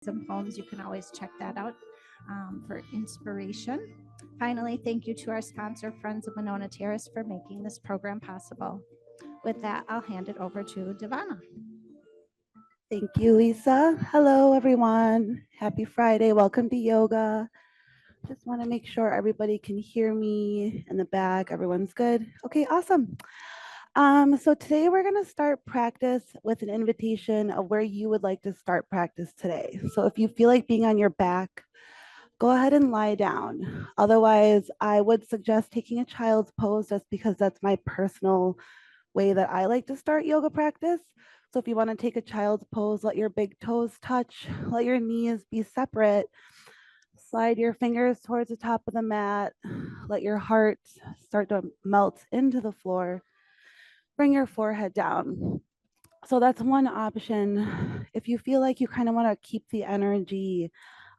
and poems. You can always check that out for inspiration. Finally, thank you to our sponsor, Friends of Monona Terrace, for making this program possible. With that, I'll hand it over to Devonna. Thank you, Lisa. Hello, everyone. Happy Friday. Welcome to yoga. Just want to make sure everybody can hear me in the back. Everyone's good. Okay, awesome. So today we're going to start practice with an invitation of where you would like to start practice today. So if you feel like being on your back, go ahead and lie down. Otherwise, I would suggest taking a child's pose just because that's my personal way that I like to start yoga practice. So if you want to take a child's pose, let your big toes touch, let your knees be separate, slide your fingers towards the top of the mat, let your heart start to melt into the floor, bring your forehead down. So that's one option. If you feel like you kind of want to keep the energy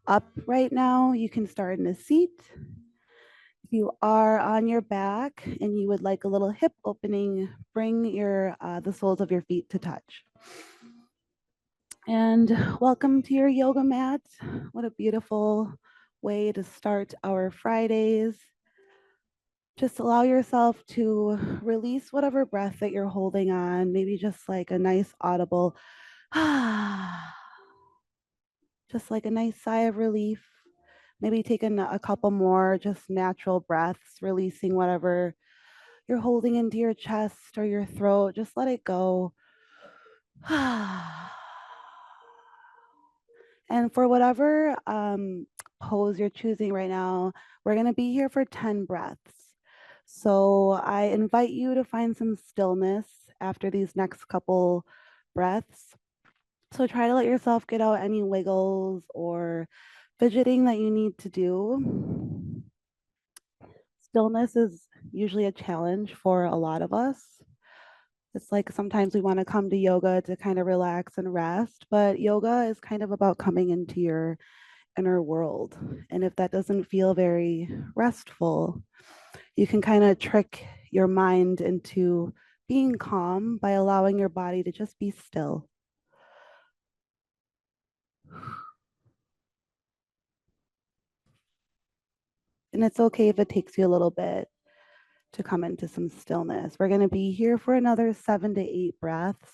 up right now, you can start in a seat. If you are on your back and you would like a little hip opening, bring your the soles of your feet to touch. And welcome to your yoga mat. What a beautiful way to start our Fridays. Just allow yourself to release whatever breath that you're holding on, maybe just like a nice audible, just like a nice sigh of relief. Maybe take a couple more just natural breaths, releasing whatever you're holding into your chest or your throat. Just let it go. And for whatever pose you're choosing right now, we're going to be here for 10 breaths. So I invite you to find some stillness after these next couple breaths. So try to let yourself get out any wiggles or fidgeting that you need to do. Stillness is usually a challenge for a lot of us. It's like sometimes we want to come to yoga to kind of relax and rest, but yoga is kind of about coming into your inner world. And if that doesn't feel very restful, you can kind of trick your mind into being calm by allowing your body to just be still. And it's okay if it takes you a little bit to come into some stillness. We're going to be here for another 7 to 8 breaths.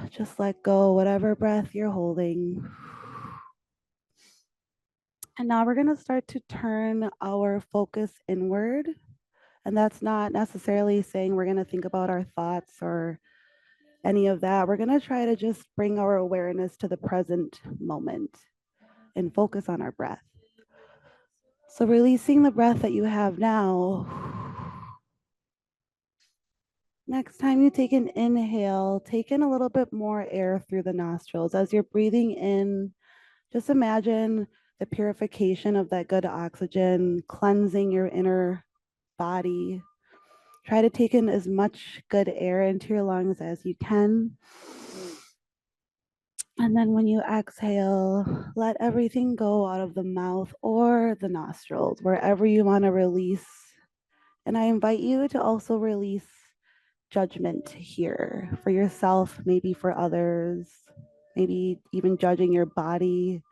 Just let go, whatever breath you're holding. And now we're going to start to turn our focus inward. And that's not necessarily saying we're going to think about our thoughts or any of that. We're going to try to just bring our awareness to the present moment and focus on our breath. So, releasing the breath that you have now. Next time you take an inhale, take in a little bit more air through the nostrils. As you're breathing in, just imagine the purification of that good oxygen, cleansing your inner body. Try to take in as much good air into your lungs as you can. And then when you exhale, let everything go out of the mouth or the nostrils, wherever you want to release. And I invite you to also release judgment here for yourself, maybe for others, maybe even judging your body.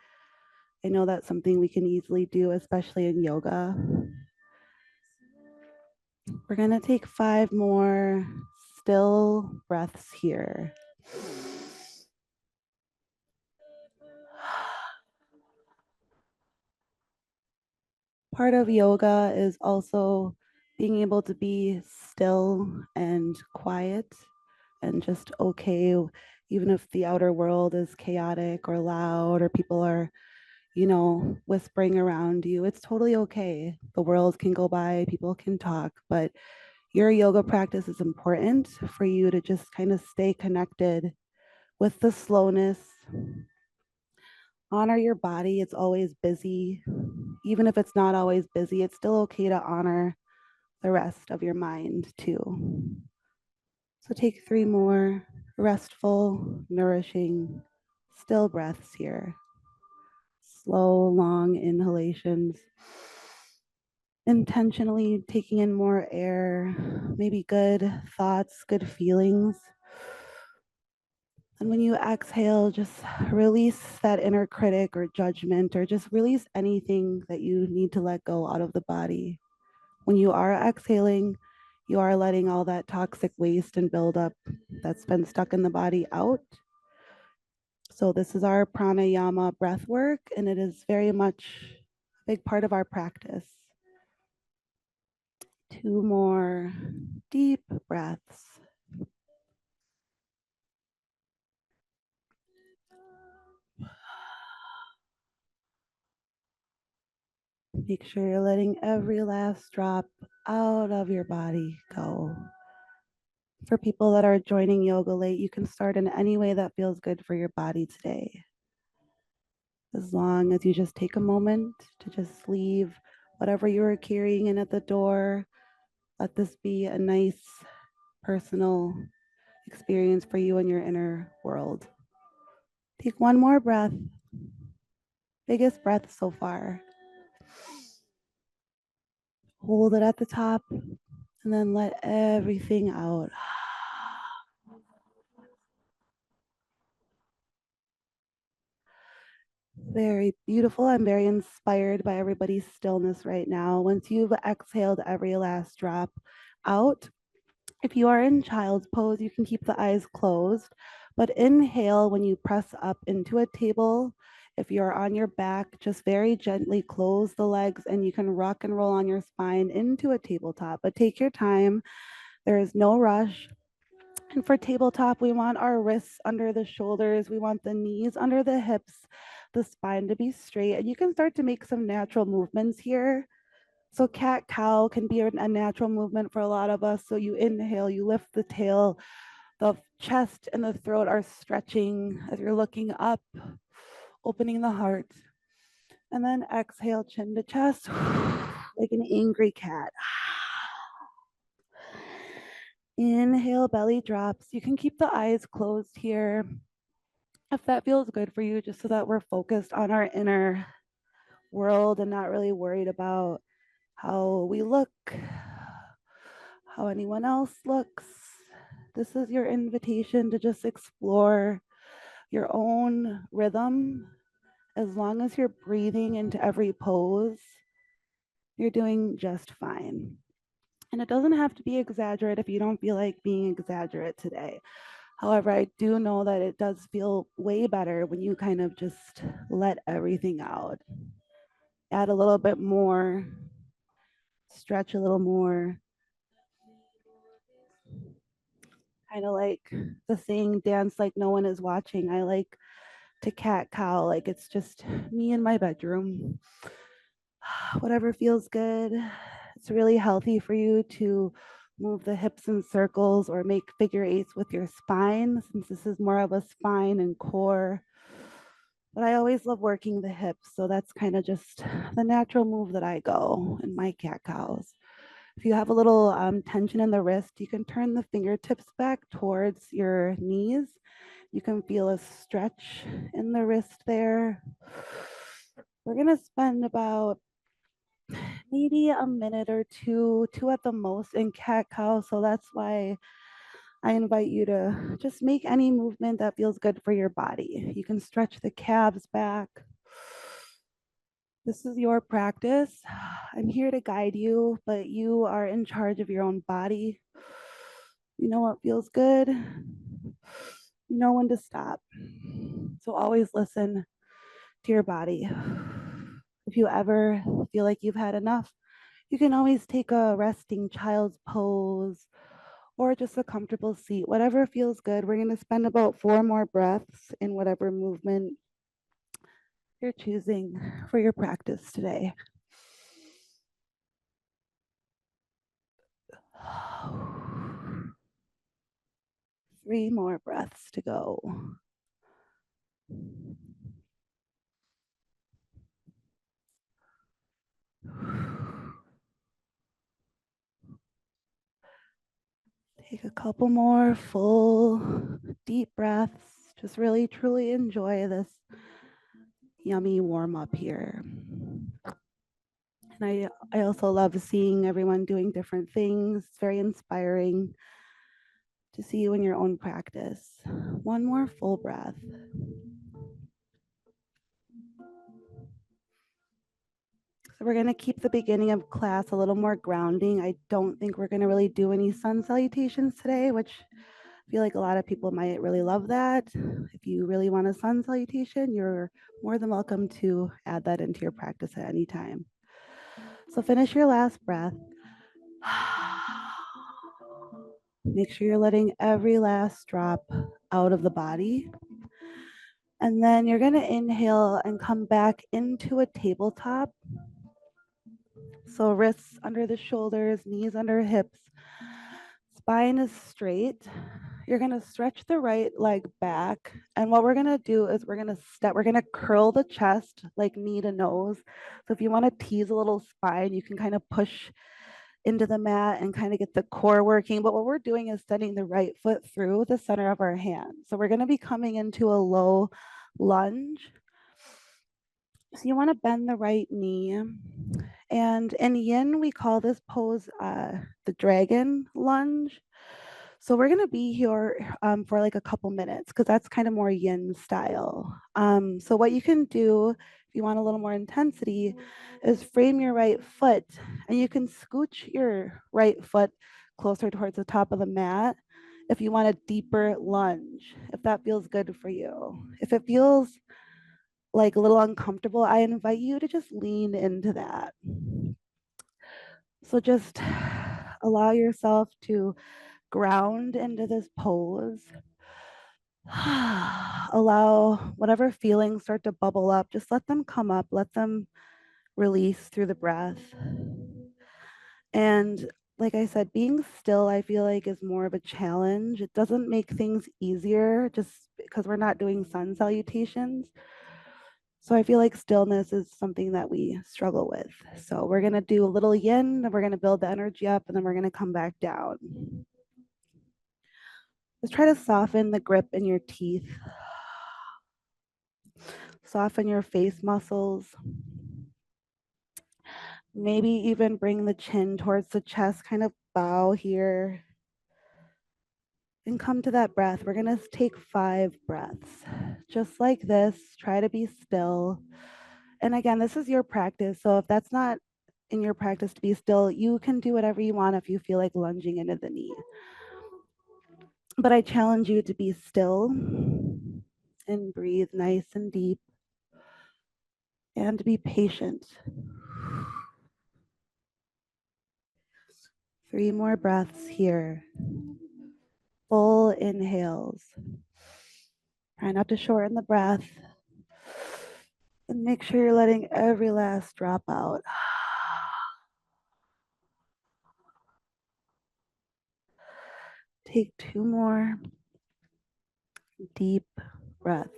I know that's something we can easily do, especially in yoga. We're going to take 5 more still breaths here. Part of yoga is also being able to be still and quiet and just okay, even if the outer world is chaotic or loud or people are, whispering around you. It's totally okay. The world can go by, people can talk, but your yoga practice is important for you to just kind of stay connected with the slowness. Honor your body. It's always busy. Even if it's not always busy, it's still okay to honor the rest of your mind too. So take 3 more restful, nourishing, still breaths here. Slow, long inhalations. Intentionally taking in more air, maybe good thoughts, good feelings. And when you exhale, just release that inner critic or judgment, or just release anything that you need to let go out of the body. When you are exhaling, you are letting all that toxic waste and buildup that's been stuck in the body out. So this is our pranayama breath work, and it is very much a big part of our practice. 2 more deep breaths. Make sure you're letting every last drop out of your body go. For people that are joining yoga late, you can start in any way that feels good for your body today. As long as you just take a moment to just leave whatever you were carrying in at the door. Let this be a nice personal experience for you and your inner world. Take one more breath. Biggest breath so far. Hold it at the top and then let everything out. Very beautiful. I'm very inspired by everybody's stillness right now. Once you've exhaled every last drop out, if you are in child's pose, you can keep the eyes closed, but inhale when you press up into a table. If you're on your back, just very gently close the legs and you can rock and roll on your spine into a tabletop, but take your time. There is no rush. And for tabletop, we want our wrists under the shoulders. We want the knees under the hips, the spine to be straight. And you can start to make some natural movements here. So cat cow can be a natural movement for a lot of us. So you inhale, you lift the tail, the chest and the throat are stretching as you're looking up, opening the heart. And then exhale, chin to chest, like an angry cat. Inhale, belly drops. You can keep the eyes closed here if that feels good for you, just so that we're focused on our inner world and not really worried about how we look, how anyone else looks. This is your invitation to just explore your own rhythm. As long as you're breathing into every pose, you're doing just fine. And it doesn't have to be exaggerate if you don't feel like being exaggerate today. However, I do know that it does feel way better when you kind of just let everything out. Add a little bit more, stretch a little more. Kind of like the saying, dance like no one is watching. I like to cat cow, like it's just me in my bedroom. Whatever feels good. It's really healthy for you to move the hips in circles or make figure eights with your spine, since this is more of a spine and core. But I always love working the hips, so that's kind of just the natural move that I go in my cat cows. If you have a little tension in the wrist, you can turn the fingertips back towards your knees. You can feel a stretch in the wrist there. We're going to spend about maybe a minute or two at the most in cat cow. So that's why I invite you to just make any movement that feels good for your body. You can stretch the calves back. This is your practice. I'm here to guide you, but you are in charge of your own body. You know what feels good. You know when to stop. So always listen to your body. If you ever feel like you've had enough, you can always take a resting child's pose or just a comfortable seat, whatever feels good. We're going to spend about 4 more breaths in whatever movement you're choosing for your practice today. 3 more breaths to go. Take a couple more full, deep breaths. Just really, truly enjoy this yummy warm up here. And I also love seeing everyone doing different things. It's very inspiring to see you in your own practice. One more full breath. So we're going to keep the beginning of class a little more grounding. I don't think we're going to really do any sun salutations today, which I feel like a lot of people might really love that. If you really want a sun salutation, you're more than welcome to add that into your practice at any time. So finish your last breath. Make sure you're letting every last drop out of the body. And then you're going to inhale and come back into a tabletop. So wrists under the shoulders, knees under hips, spine is straight. You're going to stretch the right leg back. And what we're going to do is we're going to curl the chest like knee to nose. So if you want to tease a little spine, you can kind of push into the mat and kind of get the core working. But what we're doing is sending the right foot through the center of our hand. So we're going to be coming into a low lunge. So you want to bend the right knee. And in yin, we call this pose the dragon lunge. So we're going to be here for like a couple minutes because that's kind of more yin style. So what you can do if you want a little more intensity is frame your right foot, and you can scooch your right foot closer towards the top of the mat if you want a deeper lunge, if that feels good for you. If it feels like a little uncomfortable, I invite you to just lean into that. So just allow yourself to ground into this pose. Allow whatever feelings start to bubble up, just let them come up, let them release through the breath. And like I said, being still, I feel like, is more of a challenge. It doesn't make things easier just because we're not doing sun salutations. So I feel like stillness is something that we struggle with. So we're going to do a little yin, then we're going to build the energy up, and then we're going to come back down. Just try to soften the grip in your teeth. Soften your face muscles. Maybe even bring the chin towards the chest, kind of bow here. And come to that breath. We're going to take 5 breaths. Just like this, try to be still. And again, this is your practice. So if that's not in your practice to be still, you can do whatever you want if you feel like lunging into the knee. But I challenge you to be still and breathe nice and deep and to be patient. 3 more breaths here. Full inhales. Try not to shorten the breath. And make sure you're letting every last drop out. Take 2 more deep breaths.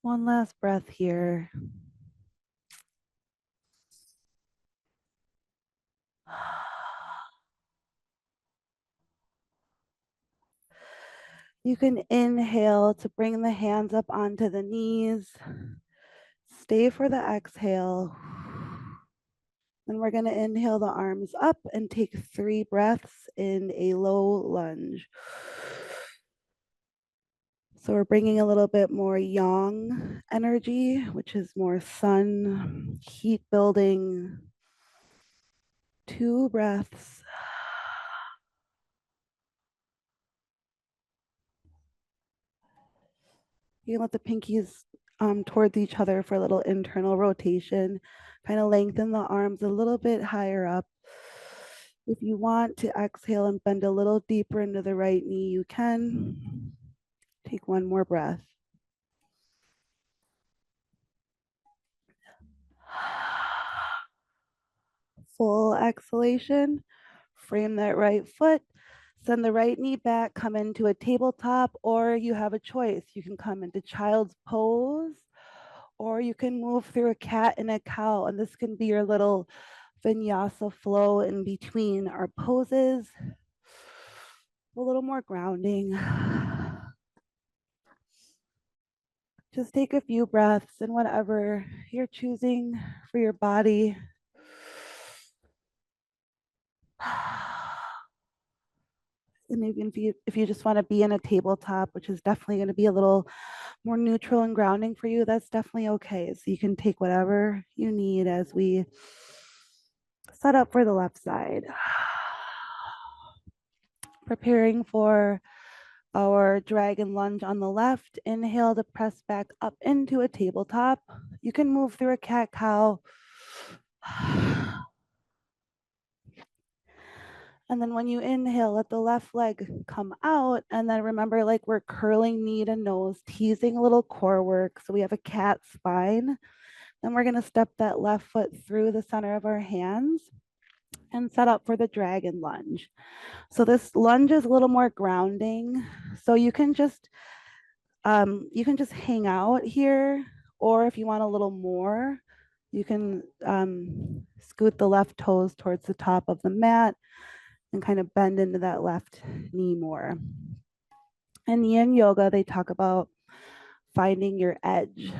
One last breath here. You can inhale to bring the hands up onto the knees. Stay for the exhale. Then we're going to inhale the arms up and take 3 breaths in a low lunge. So we're bringing a little bit more yang energy, which is more sun, heat building. 2 breaths. You can let the pinkies towards each other for a little internal rotation. Kind of lengthen the arms a little bit higher up. If you want to exhale and bend a little deeper into the right knee, you can. Take 1 more breath. Full exhalation. Frame that right foot. Send the right knee back, come into a tabletop, or you have a choice. You can come into child's pose, or you can move through a cat and a cow, and this can be your little vinyasa flow in between our poses. A little more grounding. Just take a few breaths and whatever you're choosing for your body. And even if you just want to be in a tabletop, which is definitely going to be a little more neutral and grounding for you, that's definitely okay. So you can take whatever you need as we set up for the left side. Preparing for our dragon lunge on the left. Inhale to press back up into a tabletop. You can move through a cat cow. And then when you inhale, let the left leg come out. And then remember, like we're curling knee to nose, teasing a little core work. So we have a cat spine. Then we're going to step that left foot through the center of our hands and set up for the dragon lunge. So this lunge is a little more grounding. So you can just hang out here, or if you want a little more, you can scoot the left toes towards the top of the mat and kind of bend into that left knee more. In yin yoga, they talk about finding your edge.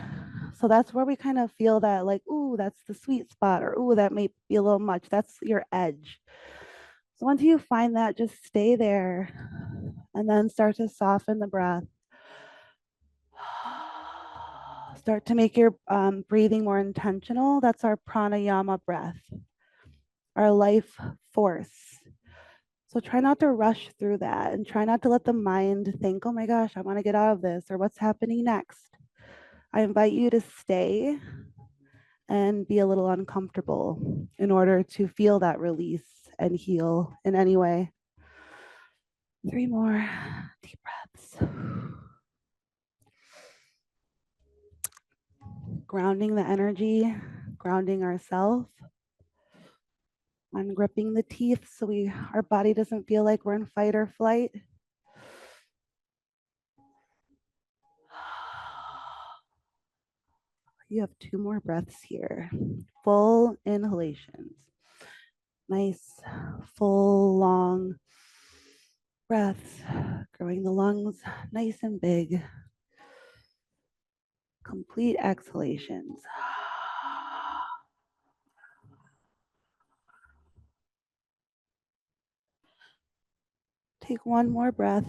So that's where we kind of feel that, like, ooh, that's the sweet spot, or ooh, that may be a little much. That's your edge. So once you find that, just stay there and then start to soften the breath. Start to make your breathing more intentional. That's our pranayama breath, our life force. So try not to rush through that and try not to let the mind think, oh my gosh, I want to get out of this, or what's happening next. I invite you to stay and be a little uncomfortable in order to feel that release and heal in any way. 3 more deep breaths. Grounding the energy, grounding ourselves, ungripping the teeth so our body doesn't feel like we're in fight or flight. You have 2 more breaths here. Full inhalations. Nice, full, long breaths, growing the lungs nice and big. Complete exhalations. Take 1 more breath.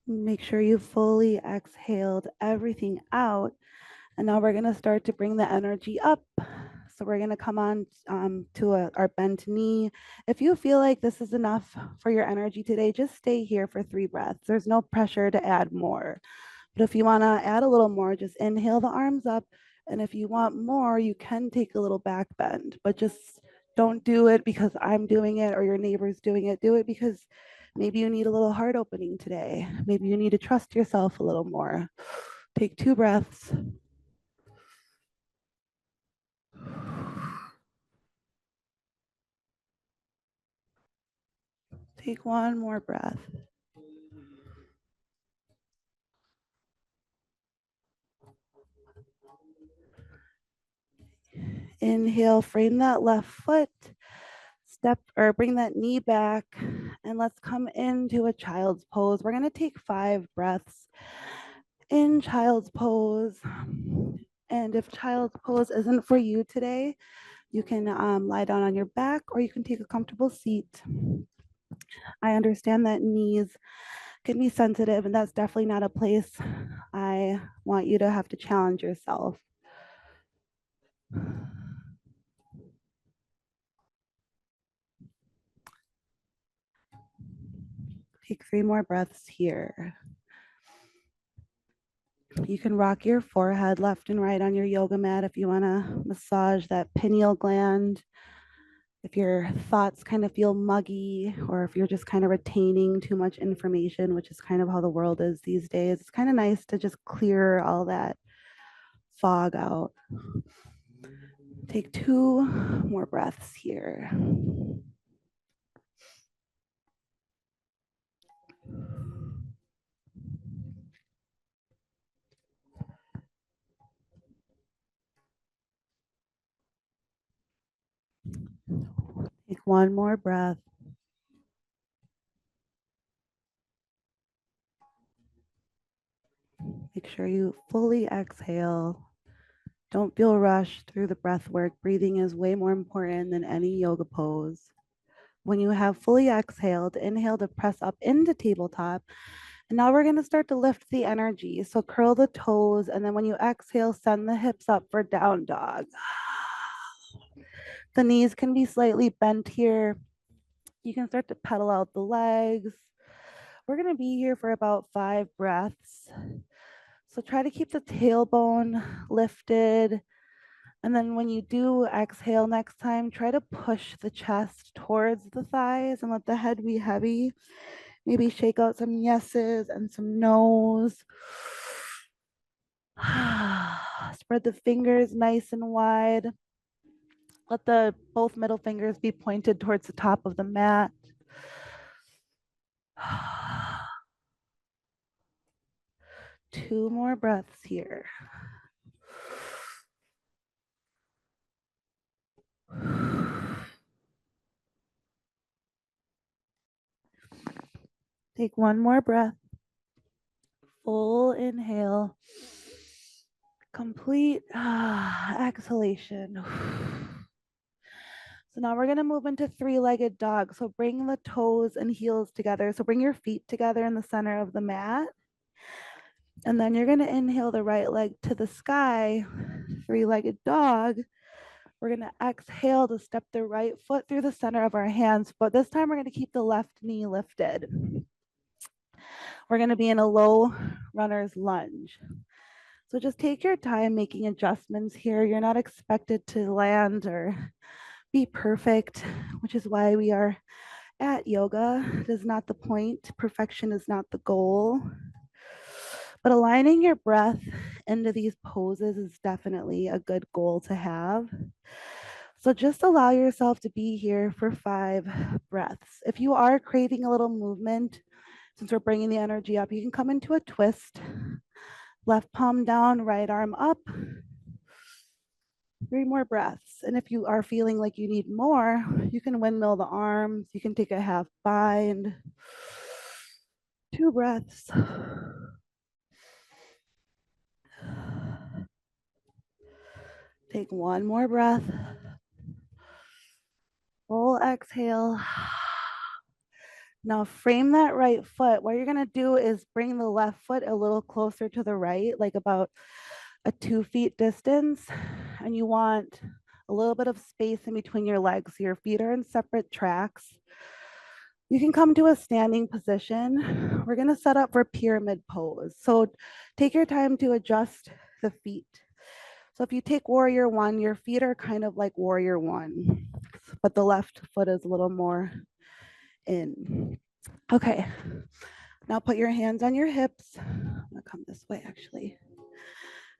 Make sure you fully exhaled everything out. And now we're going to start to bring the energy up. So we're going to come on to our bent knee. If you feel like this is enough for your energy today, just stay here for 3 breaths. There's no pressure to add more. But if you want to add a little more, just inhale the arms up. And if you want more, you can take a little back bend, but just don't do it because I'm doing it or your neighbor's doing it. Do it because maybe you need a little heart opening today. Maybe you need to trust yourself a little more. Take 2 breaths. Take 1 more breath. Inhale, frame that left foot, step or bring that knee back, and let's come into a child's pose. We're going to take 5 breaths in child's pose. And if child's pose isn't for you today, you can lie down on your back or you can take a comfortable seat. I understand that knees can be sensitive, and that's definitely not a place I want you to have to challenge yourself. Take 3 more breaths here. You can rock your forehead left and right on your yoga mat if you want to massage that pineal gland. If your thoughts kind of feel muggy, or if you're just kind of retaining too much information, which is kind of how the world is these days, it's kind of nice to just clear all that fog out. Take 2 more breaths here. one more breath. Make sure you fully exhale. Don't feel rushed through the breath work. Breathing is way more important than any yoga pose. When you have fully exhaled, inhale to press up into tabletop. And now we're going to start to lift the energy. So curl the toes. And then when you exhale, send the hips up for down dog. The knees can be slightly bent here. You can start to pedal out the legs. We're going to be here for about 5 breaths. So try to keep the tailbone lifted. And then when you do exhale next time, try to push the chest towards the thighs and let the head be heavy. Maybe shake out some yeses and some nos. Spread the fingers nice and wide. Let the both middle fingers be pointed towards the top of the mat. Two more breaths here. Take one more breath. Full inhale. Complete exhalation. So now we're going to move into 3-legged dog. So bring the toes and heels together. So bring your feet together in the center of the mat. And then you're going to inhale the right leg to the sky, 3-legged dog. We're going to exhale to step the right foot through the center of our hands, but this time we're going to keep the left knee lifted. We're going to be in a low runner's lunge. So just take your time making adjustments here. You're not expected to land or be perfect, which is why we are at yoga. It is not the point. Perfection is not the goal. But aligning your breath into these poses is definitely a good goal to have. So just allow yourself to be here for 5 breaths. If you are craving a little movement, since we're bringing the energy up, you can come into a twist. Left palm down, right arm up. 3 more breaths. And if you are feeling like you need more, you can windmill the arms. You can take a half bind. 2 breaths. Take 1 more breath. Full exhale. Now frame that right foot. What you're going to do is bring the left foot a little closer to the right, like about a 2 feet distance. And you want a little bit of space in between your legs. So your feet are in separate tracks. You can come to a standing position. We're going to set up for pyramid pose. So take your time to adjust the feet. So if you take warrior 1, your feet are kind of like warrior 1, but the left foot is a little more in. Okay, now put your hands on your hips. I'm gonna come this way actually.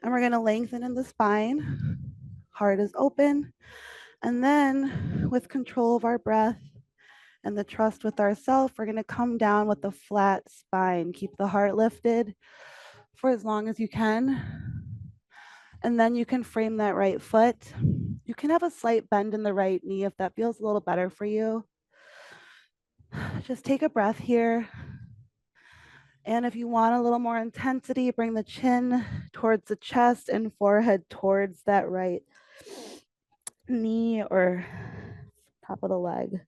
And we're gonna lengthen in the spine. Heart is open. And then with control of our breath and the trust with ourselves, we're gonna come down with a flat spine. Keep the heart lifted for as long as you can. And then you can frame that right foot. You can have a slight bend in the right knee if that feels a little better for you. Just take a breath here. And if you want a little more intensity, bring the chin towards the chest and forehead towards that right knee or top of the leg.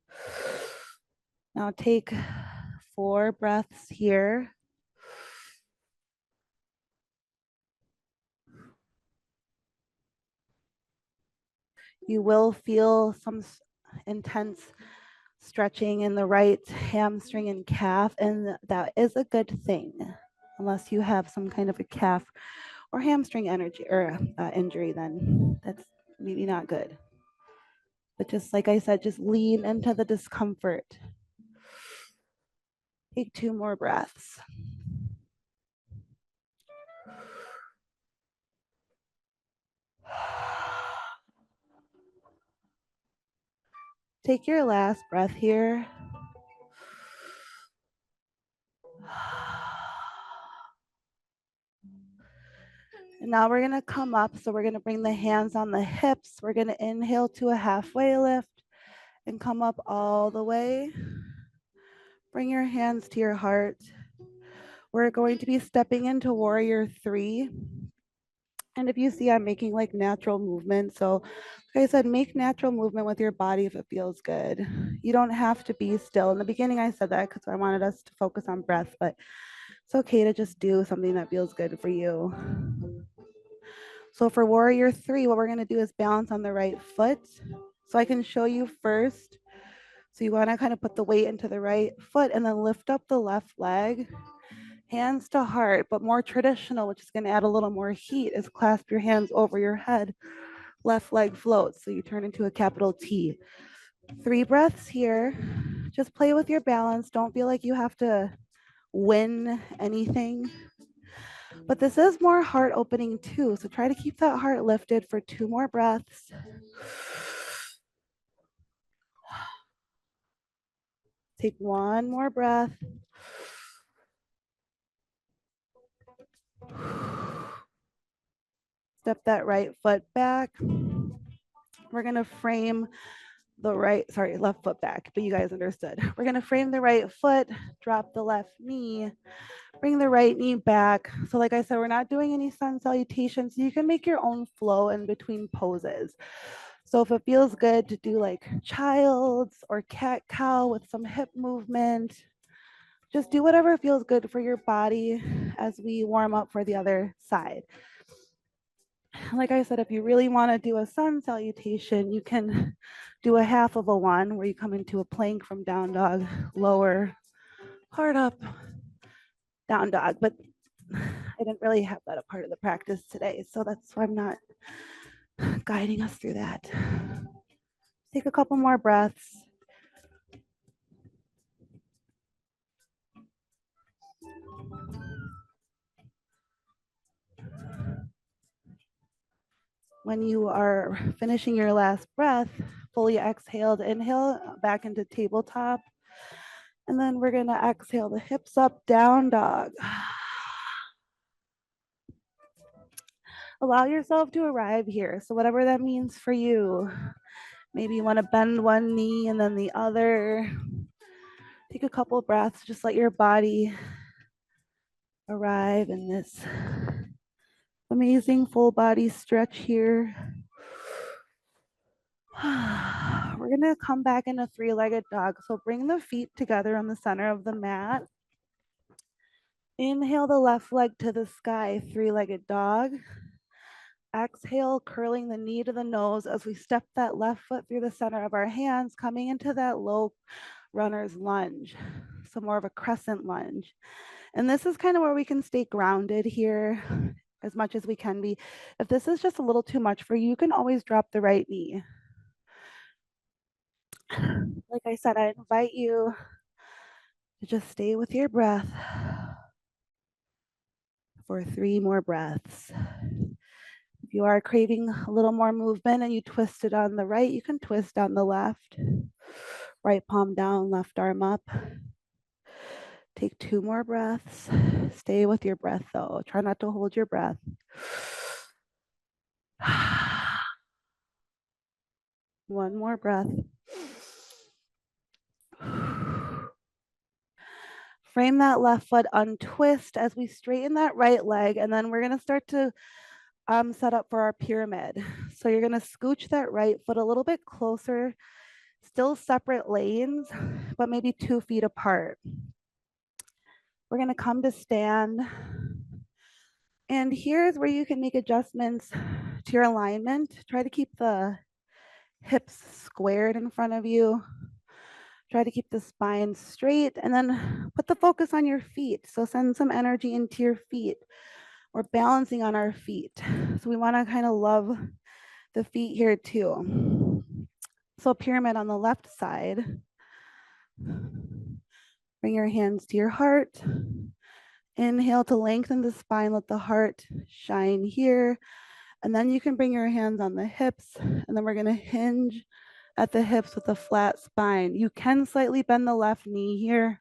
Now take 4 breaths here. You will feel some intense stretching in the right hamstring and calf, and that is a good thing, unless you have some kind of a calf or hamstring energy or injury, then that's maybe not good. But just like I said, just lean into the discomfort. Take 2 more breaths. Take your last breath here. And now we're going to come up. So we're going to bring the hands on the hips. We're going to inhale to a halfway lift. and come up all the way. Bring your hands to your heart. We're going to be stepping into warrior 3. And if you see, I'm making like natural movement. So like I said, make natural movement with your body if it feels good. You don't have to be still. In the beginning, I said that because I wanted us to focus on breath, but it's okay to just do something that feels good for you. So for warrior 3, what we're going to do is balance on the right foot. So I can show you first. So you want to kind of put the weight into the right foot and then lift up the left leg, hands to heart, but more traditional, which is going to add a little more heat, is clasp your hands over your head. Left leg floats, so you turn into a capital T. 3 breaths here. Just play with your balance. Don't feel like you have to win anything. But this is more heart opening too. So try to keep that heart lifted for 2 more breaths. Take 1 more breath. Step that right foot back. We're going to frame the left foot back, but you guys understood. We're going to frame the right foot, drop the left knee, bring the right knee back. So like I said, we're not doing any sun salutations. You can make your own flow in between poses. So if it feels good to do like child's or cat cow with some hip movement, just do whatever feels good for your body as we warm up for the other side. Like I said, if you really want to do a sun salutation, you can do a half of a 1 where you come into a plank from down dog, lower, heart up, down dog. But I didn't really have that a part of the practice today, so that's why I'm not guiding us through that. Take a couple more breaths. When you are finishing your last breath, fully exhaled, inhale back into tabletop. And then we're going to exhale the hips up, down dog. Allow yourself to arrive here. So whatever that means for you. Maybe you want to bend one knee and then the other. Take a couple breaths. Just let your body arrive in this amazing full body stretch here. We're going to come back in a 3-legged dog. So bring the feet together on the center of the mat. Inhale the left leg to the sky, 3-legged dog. Exhale, curling the knee to the nose as we step that left foot through the center of our hands, coming into that low runner's lunge. So more of a crescent lunge. And this is kind of where we can stay grounded here as much as we can be. If this is just a little too much for you, you can always drop the right knee. Like I said, I invite you to just stay with your breath for 3 more breaths. If you are craving a little more movement and you twist it on the right, you can twist on the left. Right palm down, left arm up. Take 2 more breaths. Stay with your breath though. Try not to hold your breath. One more breath. Frame that left foot, untwist as we straighten that right leg, and then we're going to start to set up for our pyramid. So you're going to scooch that right foot a little bit closer, still separate lanes, but maybe 2 feet apart. We're going to come to stand. And here's where you can make adjustments to your alignment. Try to keep the hips squared in front of you. Try to keep the spine straight and then put the focus on your feet. So send some energy into your feet. We're balancing on our feet. So we want to kind of love the feet here too. So pyramid on the left side. Bring your hands to your heart. Inhale to lengthen the spine, let the heart shine here. And then you can bring your hands on the hips, and then we're going to hinge at the hips with a flat spine. You can slightly bend the left knee here.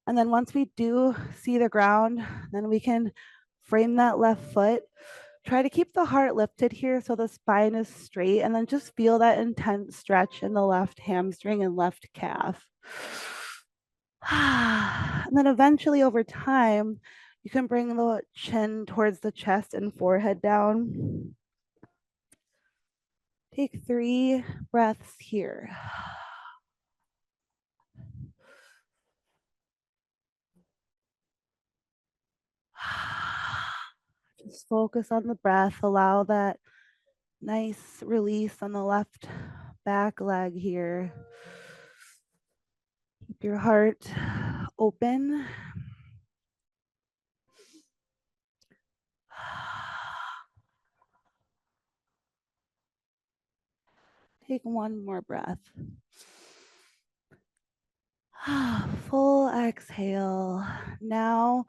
And then once we do see the ground, then we can frame that left foot. Try to keep the heart lifted here so the spine is straight, and then just feel that intense stretch in the left hamstring and left calf. And then eventually over time, you can bring the chin towards the chest and forehead down. Take 3 breaths here. Just focus on the breath. Allow that nice release on the left back leg here. Keep your heart open. Take 1 more breath. Full exhale. Now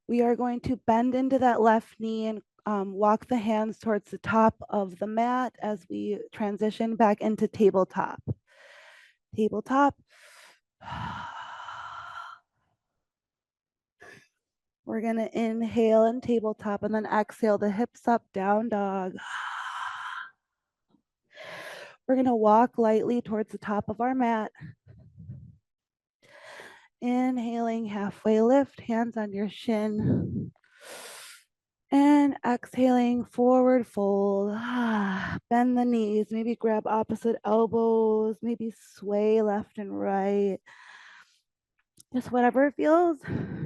we are going to bend into that left knee and walk the hands towards the top of the mat as we transition back into tabletop. Tabletop. We're going to inhale in tabletop and then exhale the hips up, down dog. We're going to walk lightly towards the top of our mat. Inhaling, halfway lift, hands on your shin. And exhaling, forward fold. Bend the knees, maybe grab opposite elbows, maybe sway left and right. Just whatever feels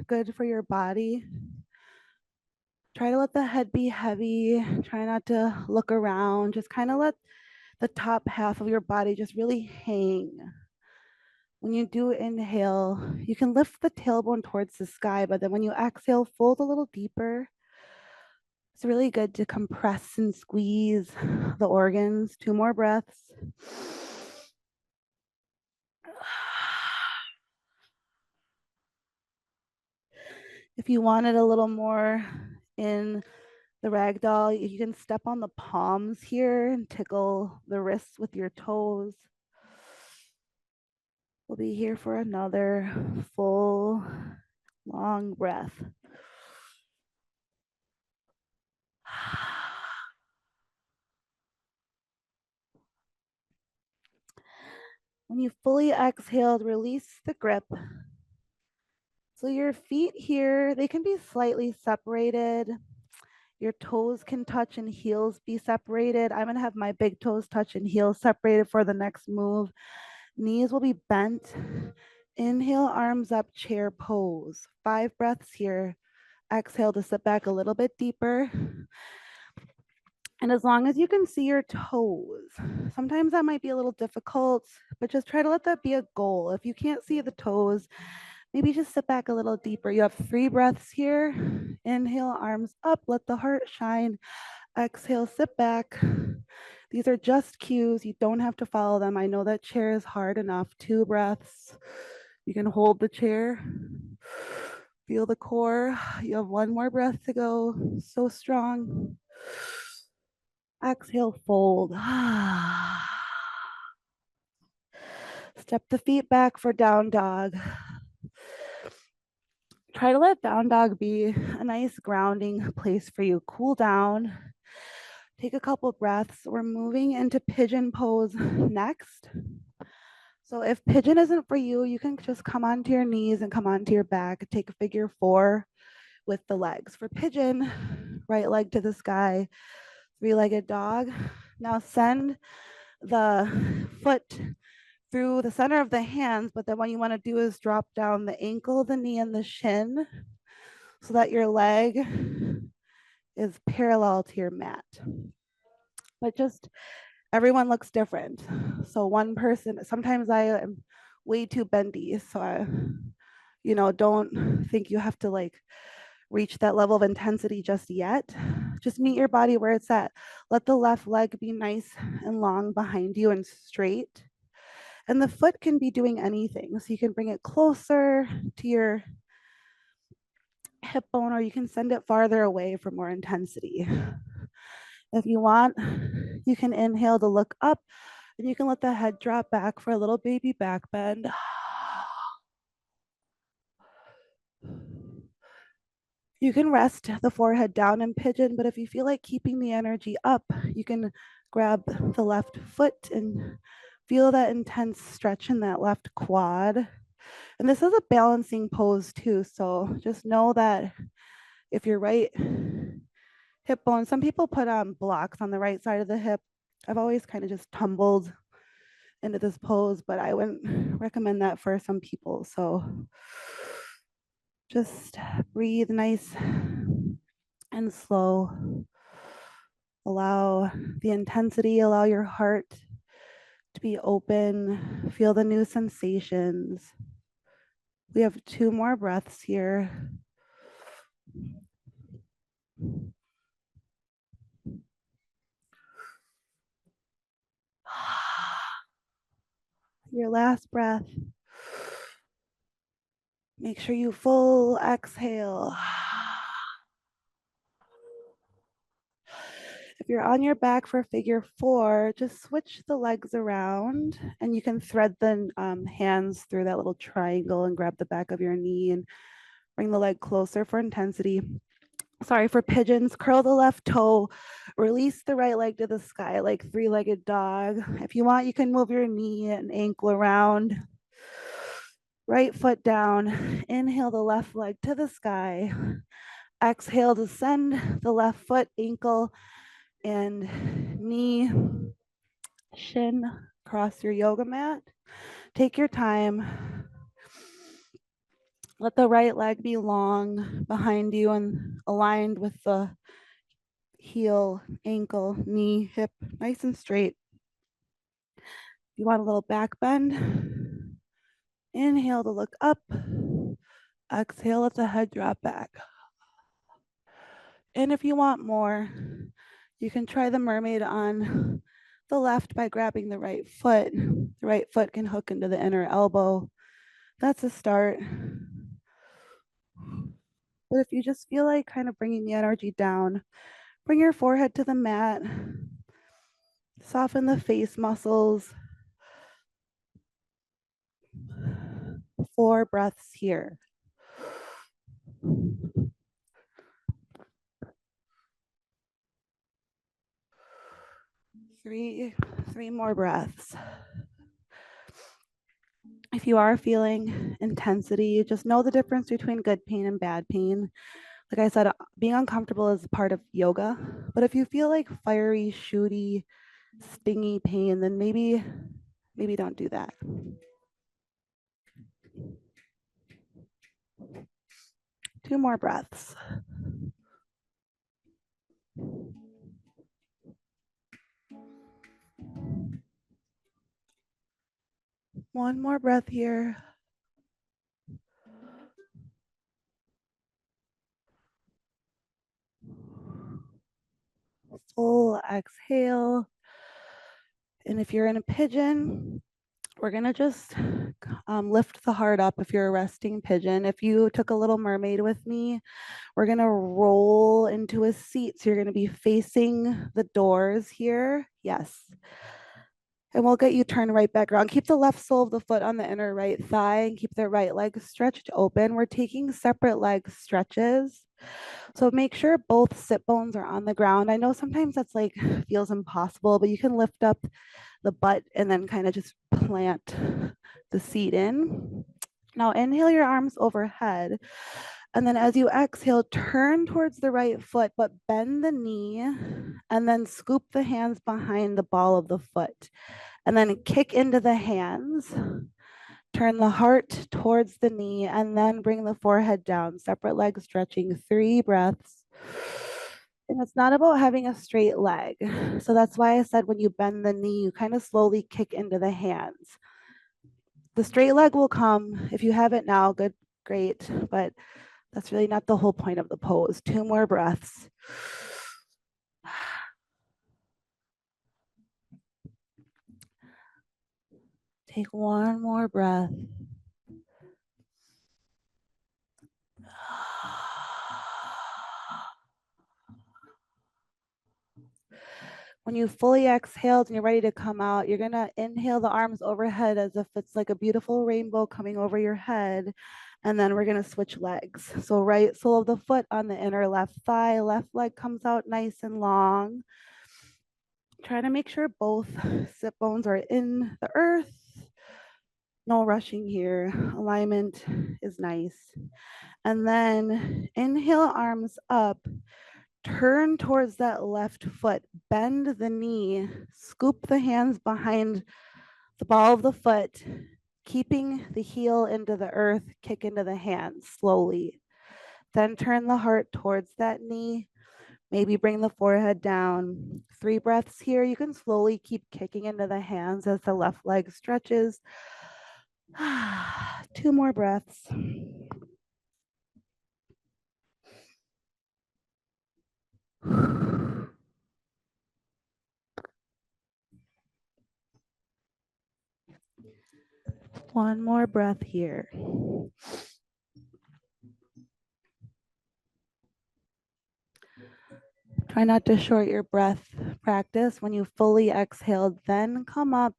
good for your body. Try to let the head be heavy. Try not to look around. Just kind of let the top half of your body just really hang. When you do inhale, you can lift the tailbone towards the sky, but then when you exhale, fold a little deeper. It's really good to compress and squeeze the organs. 2 more breaths. If you wanted a little more in the ragdoll, you can step on the palms here and tickle the wrists with your toes. We'll be here for another full, long breath. When you fully exhaled, release the grip. So your feet here, they can be slightly separated. Your toes can touch and heels be separated. I'm going to have my big toes touch and heels separated for the next move. Knees will be bent. Inhale, arms up, chair pose. 5 breaths here. Exhale to sit back a little bit deeper. And as long as you can see your toes, sometimes that might be a little difficult, but just try to let that be a goal. If you can't see the toes, maybe just sit back a little deeper. You have 3 breaths here. Inhale, arms up, let the heart shine. Exhale, sit back. These are just cues. You don't have to follow them. I know that chair is hard enough. 2 breaths. You can hold the chair. Feel the core. You have 1 more breath to go. So strong. Exhale, fold. Step the feet back for down dog. Try to let down dog be a nice grounding place for you. Cool down. Take a couple breaths. We're moving into pigeon pose next. So if pigeon isn't for you, you can just come onto your knees and come onto your back. Take a figure 4 with the legs. For pigeon, right leg to the sky, 3-legged dog. Now send the foot through the center of the hands, but then what you want to do is drop down the ankle, the knee, and the shin so that your leg is parallel to your mat. But just everyone looks different. So one person, sometimes I am way too bendy. So I, don't think you have to like reach that level of intensity just yet. Just meet your body where it's at. Let the left leg be nice and long behind you and straight. And the foot can be doing anything. So you can bring it closer to your hip bone, or you can send it farther away for more intensity. If you want, you can inhale to look up, and you can let the head drop back for a little baby back bend. You can rest the forehead down in pigeon, but if you feel like keeping the energy up, you can grab the left foot and feel that intense stretch in that left quad. And this is a balancing pose too. So just know that if your right hip bone, some people put on blocks on the right side of the hip. I've always kind of just tumbled into this pose, but I wouldn't recommend that for some people. So just breathe nice and slow. Allow the intensity, allow your heart to be open. Feel the new sensations. We have 2 more breaths here. Your last breath. Make sure you full exhale. If you're on your back for figure 4, just switch the legs around and you can thread the hands through that little triangle and grab the back of your knee and bring the leg closer for intensity. Sorry, for pigeons, curl the left toe, release the right leg to the sky like 3-legged dog. If you want, you can move your knee and ankle around. Right foot down, inhale the left leg to the sky. Exhale to send the left foot, ankle, and knee, shin across your yoga mat. Take your time. Let the right leg be long behind you and aligned with the heel, ankle, knee, hip, nice and straight. You want a little back bend. Inhale to look up. Exhale, let the head drop back. And if you want more, you can try the mermaid on the left by grabbing the right foot. The right foot can hook into the inner elbow. That's a start. But if you just feel like kind of bringing the energy down, bring your forehead to the mat. Soften the face muscles. 4 breaths here. Three more breaths. If you are feeling intensity, just know the difference between good pain and bad pain. Like I said, being uncomfortable is part of yoga. But if you feel like fiery, shooty, stingy pain, then maybe don't do that. Two more breaths. One more breath here. Full exhale. And if you're in a pigeon, we're going to just lift the heart up if you're a resting pigeon. If you took a little mermaid with me, we're going to roll into a seat. So you're going to be facing the doors here. Yes. And we'll get you turned right back around. Keep the left sole of the foot on the inner right thigh and keep the right leg stretched open. We're taking separate leg stretches. So make sure both sit bones are on the ground. I know sometimes that's like feels impossible, but you can lift up the butt and then kind of just plant the seat in. Now inhale your arms overhead. And then as you exhale, turn towards the right foot, but bend the knee and then scoop the hands behind the ball of the foot. And then kick into the hands. Turn the heart towards the knee and then bring the forehead down. Separate leg stretching, 3 breaths. And it's not about having a straight leg. So that's why I said when you bend the knee, you kind of slowly kick into the hands. The straight leg will come. If you have it now, good, great. But that's really not the whole point of the pose. 2 more breaths. Take 1 more breath. When you fully exhaled and you're ready to come out, you're going to inhale the arms overhead as if it's like a beautiful rainbow coming over your head. And then we're going to switch legs. So right sole of the foot on the inner left thigh, left leg comes out nice and long. Try to make sure both sit bones are in the earth. No rushing here. Alignment is nice. And then inhale, arms up. Turn towards that left foot, bend the knee, scoop the hands behind the ball of the foot, keeping the heel into the earth, kick into the hands slowly. Then turn the heart towards that knee, maybe bring the forehead down. 3 breaths here. You can slowly keep kicking into the hands as the left leg stretches. 2 more breaths. One more breath here. Try not to short your breath practice. When you fully exhaled, then come up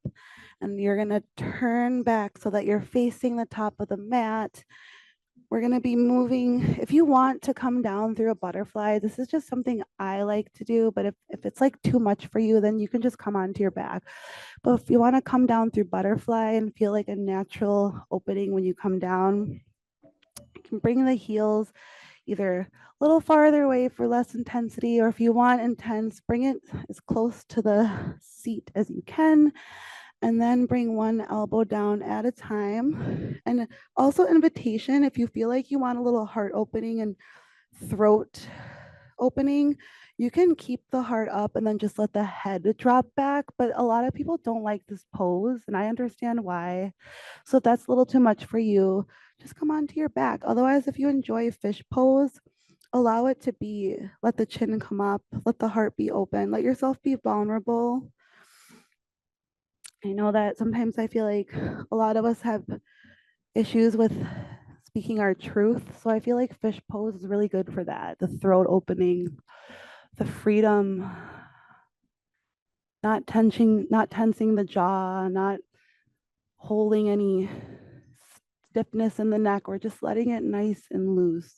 and you're going to turn back so that you're facing the top of the mat. We're going to be moving. If you want to come down through a butterfly, this is just something I like to do. But if it's like too much for you, then you can just come onto your back. But if you want to come down through butterfly and feel like a natural opening when you come down, you can bring the heels either a little farther away for less intensity, or if you want intense, bring it as close to the seat as you can. And then bring one elbow down at a time. And also invitation, if you feel like you want a little heart opening and throat opening, you can keep the heart up and then just let the head drop back. But a lot of people don't like this pose, and I understand why. So if that's a little too much for you, just come onto your back. Otherwise, if you enjoy fish pose, allow it to be. Let the chin come up, let the heart be open, let yourself be vulnerable. I know that sometimes I feel like a lot of us have issues with speaking our truth. So I feel like fish pose is really good for that. The throat opening, the freedom, not tensing the jaw, not holding any stiffness in the neck. We're just letting it nice and loose.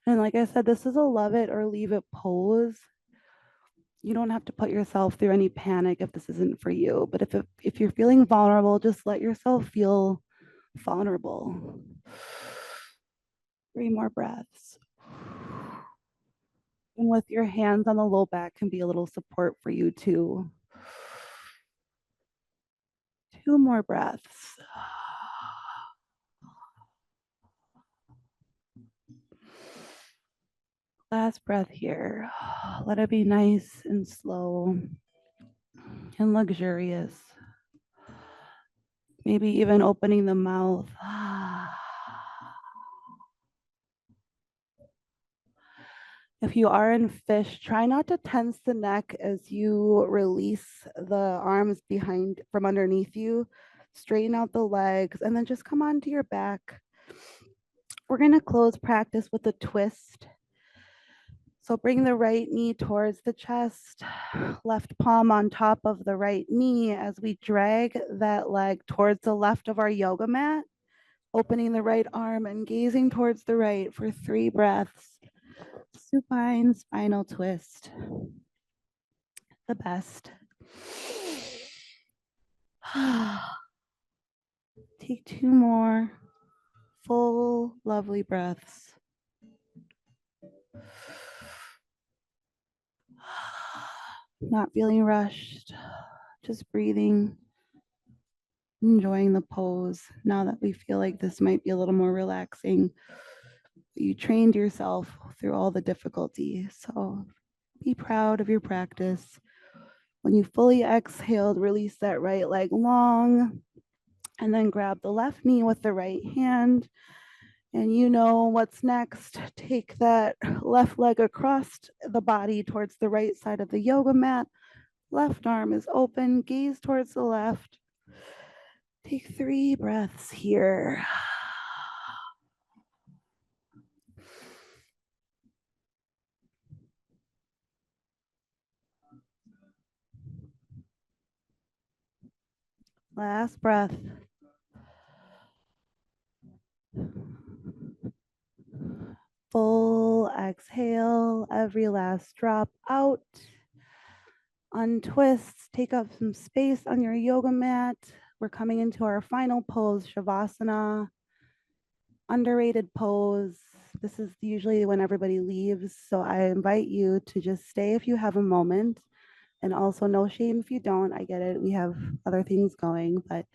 And like I said, this is a love it or leave it pose. You don't have to put yourself through any panic if this isn't for you. But if you're feeling vulnerable, just let yourself feel vulnerable. 3 more breaths. And with your hands on the low back can be a little support for you too. 2 more breaths. Last breath here. Let it be nice and slow and luxurious. Maybe even opening the mouth. If you are in fish, try not to tense the neck as you release the arms behind from underneath you. Straighten out the legs and then just come onto your back. We're going to close practice with a twist. So bring the right knee towards the chest, left palm on top of the right knee as we drag that leg towards the left of our yoga mat, opening the right arm and gazing towards the right for 3 breaths. Supine spinal twist. The best. Take 2 more full, lovely breaths. Not feeling rushed, just breathing, enjoying the pose. Now that we feel like this might be a little more relaxing, you trained yourself through all the difficulty. So be proud of your practice. When you fully exhaled, release that right leg long, and then grab the left knee with the right hand. And you know what's next. Take that left leg across the body towards the right side of the yoga mat. Left arm is open, gaze towards the left. Take 3 breaths here. Last breath. Full exhale, every last drop out. Untwist, take up some space on your yoga mat. We're coming into our final pose, Shavasana. Underrated pose. This is usually when everybody leaves. So I invite you to just stay if you have a moment. And also, no shame if you don't. I get it. We have other things going, but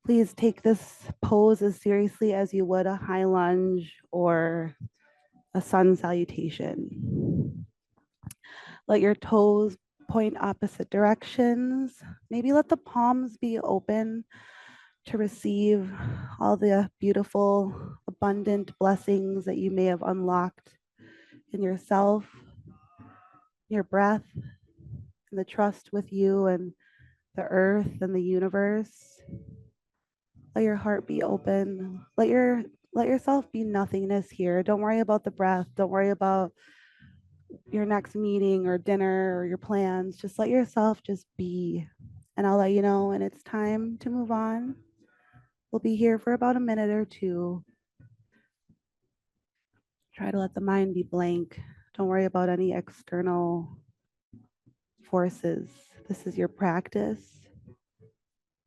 please take this pose as seriously as you would a high lunge or a sun salutation. Let your toes point opposite directions. Maybe let the palms be open to receive all the beautiful, abundant blessings that you may have unlocked in yourself, your breath, and the trust with you and the earth and the universe. Let your heart be open. Let yourself be nothingness here. Don't worry about the breath. Don't worry about your next meeting or dinner or your plans. Just let yourself just be. And I'll let you know when it's time to move on. We'll be here for about a minute or two. Try to let the mind be blank. Don't worry about any external forces. This is your practice.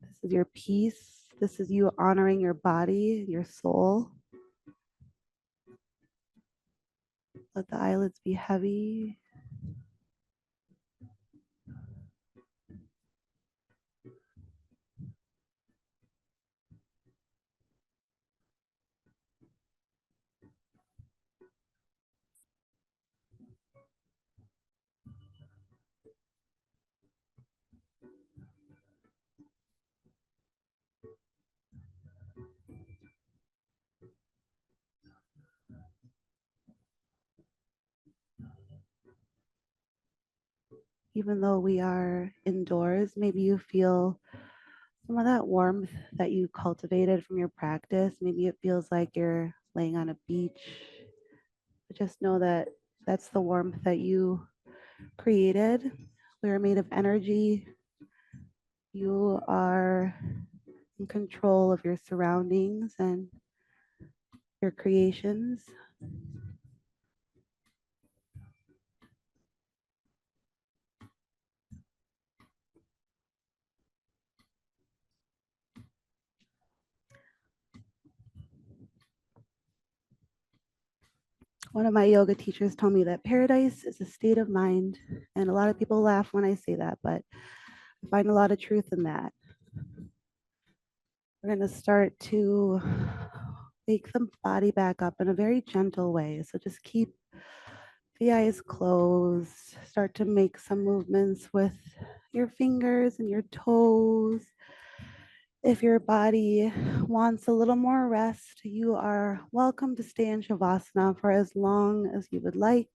This is your peace. This is you honoring your body, your soul. Let the eyelids be heavy. Even though we are indoors, maybe you feel some of that warmth that you cultivated from your practice. Maybe it feels like you're laying on a beach. But just know that that's the warmth that you created. We are made of energy. You are in control of your surroundings and your creations. One of my yoga teachers told me that paradise is a state of mind. And a lot of people laugh when I say that, but I find a lot of truth in that. We're going to start to wake the body back up in a very gentle way. So just keep the eyes closed. Start to make some movements with your fingers and your toes. If your body wants a little more rest, you are welcome to stay in Shavasana for as long as you would like.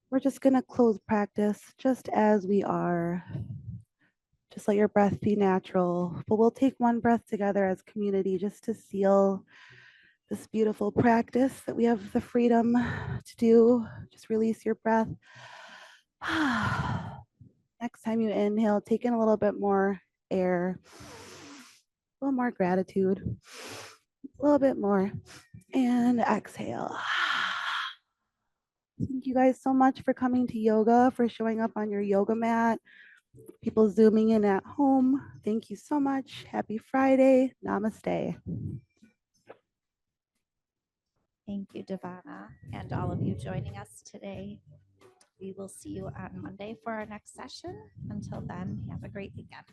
We're just going to close practice just as we are. Just let your breath be natural. But we'll take one breath together as community just to seal this beautiful practice that we have the freedom to do. Just release your breath. Next time you inhale, take in a little bit more air, a little more gratitude, a little bit more, and exhale. Thank you guys so much for coming to yoga, for showing up on your yoga mat. People zooming in at home, thank you so much. Happy Friday. Namaste. Thank you, Devonna, and all of you joining us today. We will see you on Monday for our next session. Until then, have a great weekend.